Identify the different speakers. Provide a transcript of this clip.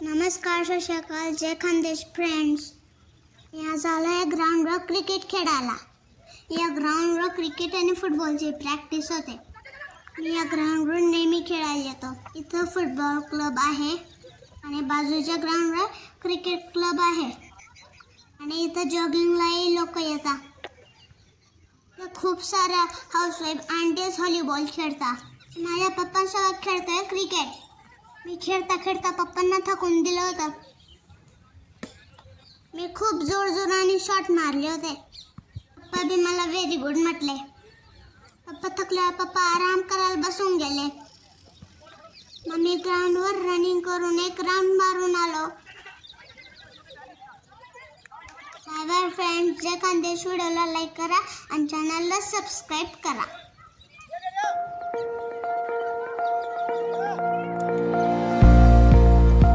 Speaker 1: नमस्कार, सत श्री अकाल, जय खानदेश फ्रेंड्स. या झालं आहे ग्राउंडवर क्रिकेट खेळायला. या ग्राउंडवर क्रिकेट आणि फुटबॉलची प्रॅक्टिस होते. मी या ग्राउंडवर नेहमी खेळायला येतो. इथं फुटबॉल क्लब आहे आणि बाजूच्या ग्राउंडवर क्रिकेट क्लब आहे आणि इथं जॉगिंगलाही लोक येतात. इथं खूप साऱ्या हाऊसवाईफ आंटीज व्हॉलीबॉल खेळतात. माझ्या पप्पांसोबत खेळतोय क्रिकेट. मी खेळता खेळता पप्पांना थकून दिलं होतं. मी खूप जोराने शॉट मारले होते. पप्पा बी मला व्हेरी गुड म्हटले. पप्पा थकल्यावर पप्पा आराम करायला बसून गेले. मग मी ग्राउंडवर रनिंग करून एक राऊंड मारून आलो. Bye bye friends. जय खानदेश. व्हिडिओला लाईक करा आणि चॅनलला सबस्क्राईब करा.